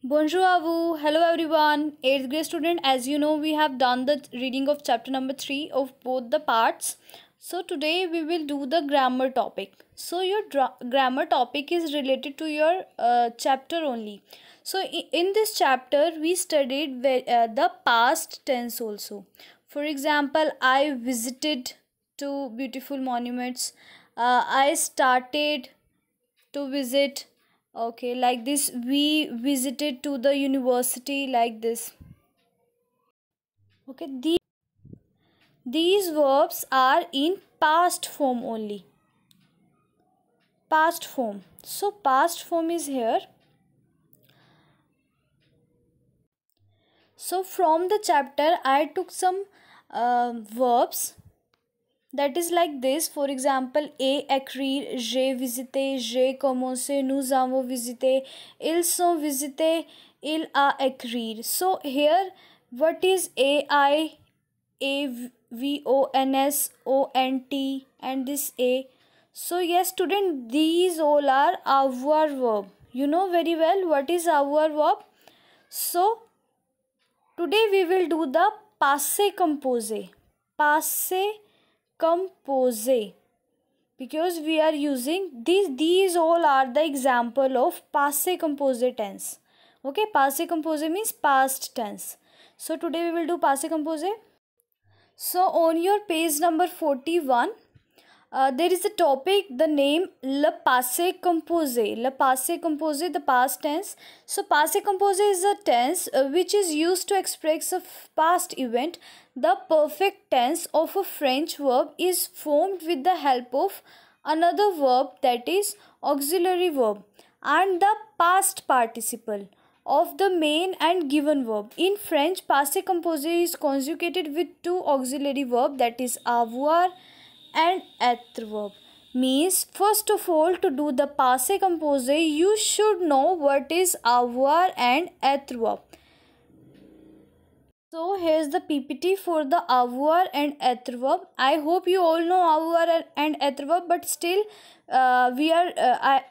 Bonjour à vous. Hello everyone. 8th grade student, as you know, we have done the reading of chapter number 3 of both the parts. So today we will do the grammar topic. So your grammar topic is related to your chapter only. So in this chapter we studied the past tense also. For example, I visited two beautiful monuments. I started to visit. Okay, like this, we visited to the university, like this. Okay, these verbs are in past form only. Past form. So past form is here. So from the chapter I took some verbs that is like this. For example, écrire, j'ai visité, j'ai commencé, nous avons visité, ils sont visités, il a écrire. So here what is ai, avons, ont, and this a. So yes student, these all are avoir verb. You know very well what is avoir verb. So today we will do the passé composé. Passé composé, because we are using these all are the example of passé composé tense. Okay, passé composé means past tense. So today we will do passé composé. So on your page number 41 there is a topic, the name le passé composé. Le passé composé, the past tense. So passé composé is a tense which is used to express a past event. The perfect tense of a French verb is formed with the help of another verb, that is auxiliary verb, and the past participle of the main and given verb. In French, passé composé is conjugated with two auxiliary verb, that is avoir and être verb. Means first of all, to do the passé composé you should know what is avoir and être verb. So here's the PPT for the avoir and être verb. I hope you all know avoir and être verb, but still I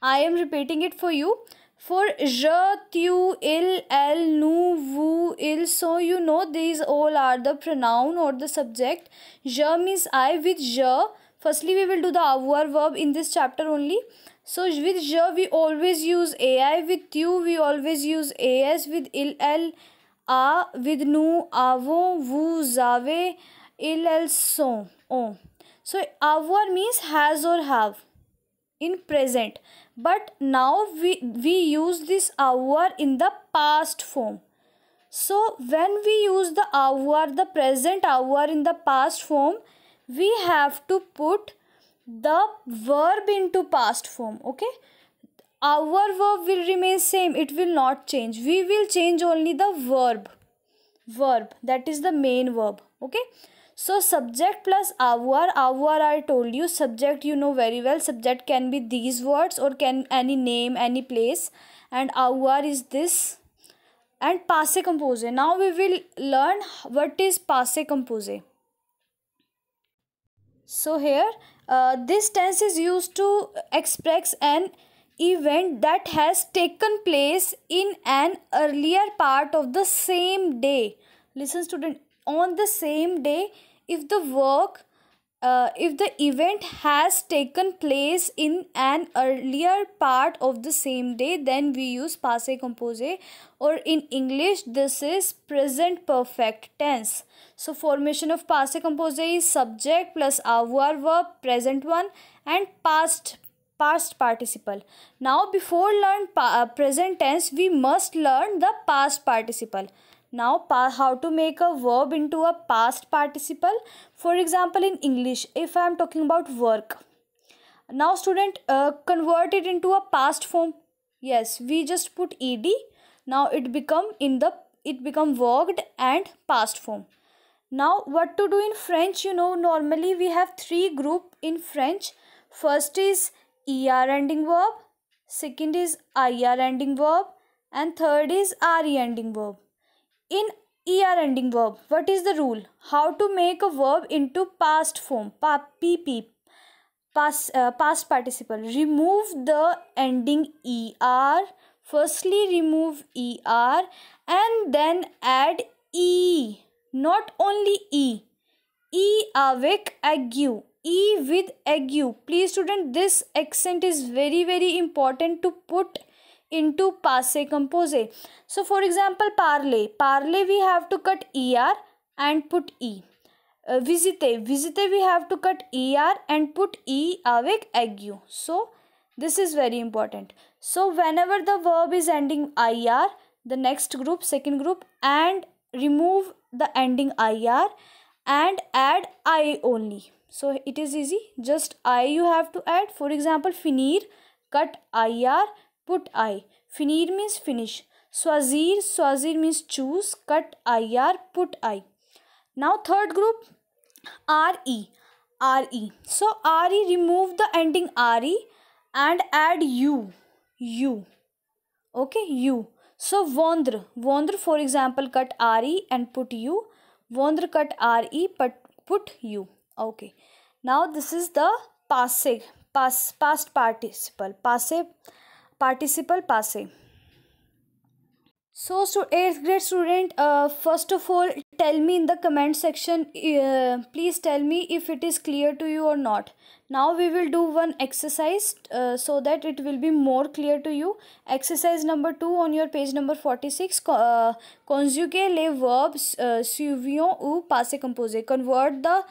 am repeating it for you. For je, tu, il, elle, nous, vous, ils, so you know these all are the pronoun or the subject. Je means I. With je, firstly we will do the avoir verb in this chapter only. So with je we always use ai. With you we always use as. With il, elle, a. With nous, avons, vous, avez, il, elles, sont, on. So avoir means has or have in present, but now we use this avoir in the past form. So when we use the avoir, the present avoir in the past form, we have to put the verb into past form. Okay, our verb will remain same, it will not change. We will change only the verb, that is the main verb. Okay, so subject plus avoir. Avoir I told you, subject you know very well, subject can be these words or can any name, any place, and avoir is this. And passé composé, now we will learn what is passé composé. So here this tense is used to express an event that has taken place in an earlier part of the same day. Listen student, on the same day, if the event has taken place in an earlier part of the same day, then we use passé composé, or in English this is present perfect tense. So formation of passé composé is subject plus avoir verb, present one, and past participle. Now before learn present tense, we must learn the past participle. Now how to make a verb into a past participle. For example, in English, if I am talking about work, now student convert it into a past form. Yes, we just put ed. Now it become worked and past form. Now what to do in French? You know, normally we have three group in French. First is er ending verb, second is ir ending verb, and third is re ending verb. In er ending verb, what is the rule? How to make a verb into past form, pp, past participle. Remove the ending er Firstly remove er and then add e. Not only e. E avec ague. E with ague. Please student, this accent is very important to put into passé composé. So for example, parler. Parler we have to cut er and put e. Visiter. Visiter we have to cut er and put e avec ague. So this is very important. So whenever the verb is ending ir, the next group, second group, and remove the ending ir and add I only. So it is easy. Just I you have to add. For example, finir, cut ir, put I. Finir means finish. Swazir, swazir means choose, cut ir, put I. Now third group, re. Re. So re, remove the ending re and add u. U. Okay, u. So vondr. Vondr, for example, cut re and put u. Vondr, cut re but put u. Okay. Now this is the passé, past participle. Passé participle passé. So 8th grade student, first of all tell me in the comment section, please tell me if it is clear to you or not. Now we will do one exercise so that it will be more clear to you. Exercise number 2 on your page number 46. Conjuguer les verbs suivants ou passé composé. Convert the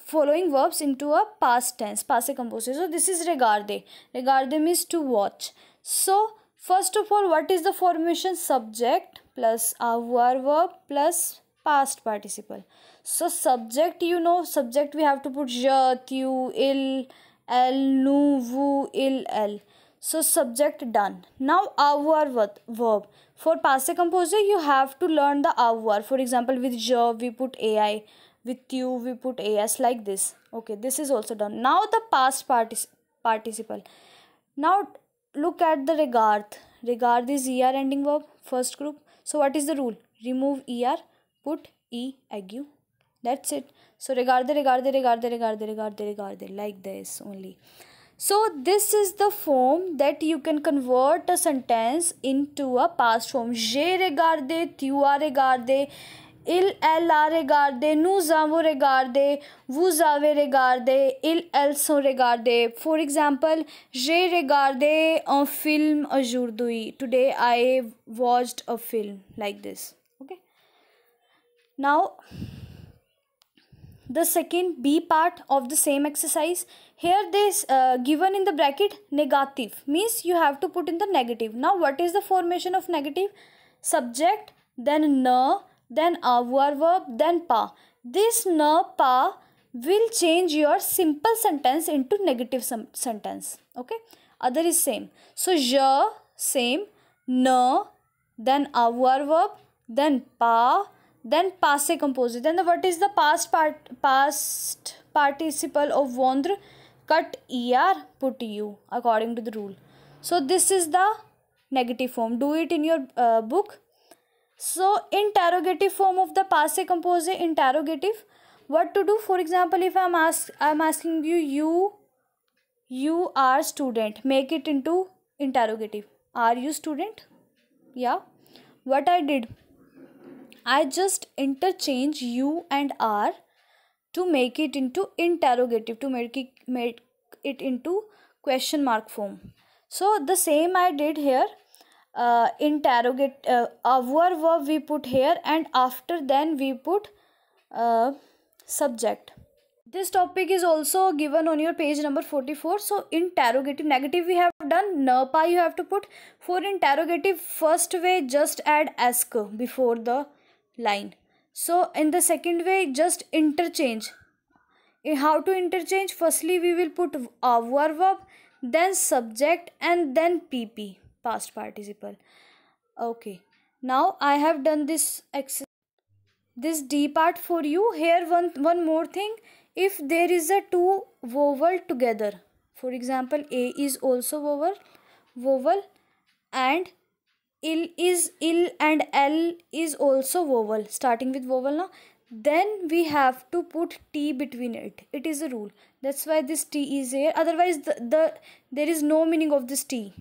following verbs into a past tense, passé composé. So this is regarder. Regarder means to watch. So first of all, what is the formation? Subject plus avoir verb plus past participle. So subject, you know, subject we have to put je, tu, il, elle, nous, vous, il, elle. So subject done. Now avoir verb. For passé composé, you have to learn the avoir. For example, with je we put ai, with tu we put as, like this. Okay, this is also done. Now the past participle. Now look at the regard. Regard is er ending verb, first group. So what is the rule? Remove er, put e ague. That's it. So regarde, like this only. So this is the form that you can convert a sentence into a past form. J'ai regardé, tu as regardé, elle a regardé, nous avons regardé, vous avez regardé, elles sont regardées. For example, j'ai regardé un film aujourd'hui. Today I watched a film, like this. Okay. Now the second B part of the same exercise. Here this given in the bracket negative means you have to put in the negative. Now what is the formation of negative? Subject, then ne, then avoir verb, then pas. This ne, pas will change your simple sentence into negative sentence. Okay. Other is same. So je, same, ne, then avoir verb, then pas, then passé composé. Then what is the past participle of vondre? Cut er, put u according to the rule. So this is the negative form. Do it in your book. So interrogative form of the passé composé, interrogative. What to do? For example, if I'm asking you are student, make it into interrogative. Are you student? Yeah. What I did, I just interchange you and are to make it into interrogative, to make it into question mark form. So the same I did here. Interrogate avoir verb we put here, and after then we put subject. This topic is also given on your page number 44. So interrogative, negative we have done, ne pas you have to put. For interrogative, first way just add ask before the line. So in the second way just interchange. How to interchange? Firstly we will put avoir verb, then subject, and then pp, past participle. Okay, now I have done this D part for you. Here one more thing. If there is a two vowel together, for example a is also vowel, and il and l is also vowel, starting with vowel now, then we have to put t between it. It is a rule. That's why this t is here. Otherwise there is no meaning of this t.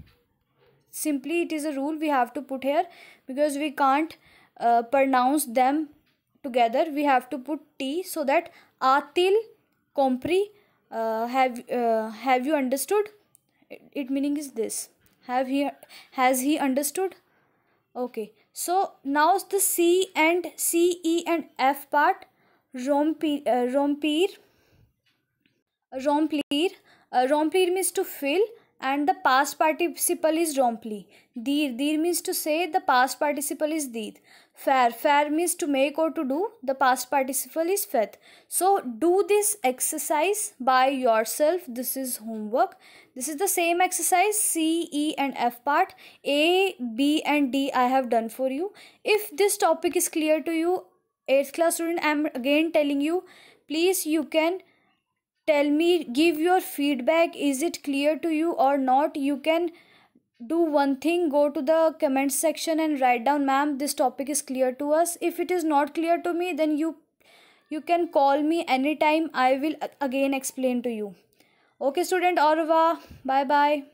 simply it is a rule we have to put here, because we can't pronounce them together. We have to put T, so that Atil compris. Have you understood? It meaning is this. Has he understood? Okay, so now the C and C, E and F part. Rompir. Remplir means to fill, and the past participle is rempli. Dir means to say, the past participle is did. Faire means to make or to do, the past participle is fait. So do this exercise by yourself. This is homework. This is the same exercise, C, E and F part. A, B and D I have done for you. If this topic is clear to you, 8th class student, I am again telling you, please you can tell me, give your feedback. Is it clear to you or not? You can do one thing, go to the comment section and write down, ma'am, this topic is clear to us. If it is not clear to me, then you can call me anytime. I will again explain to you. Okay student, au revoir, bye bye.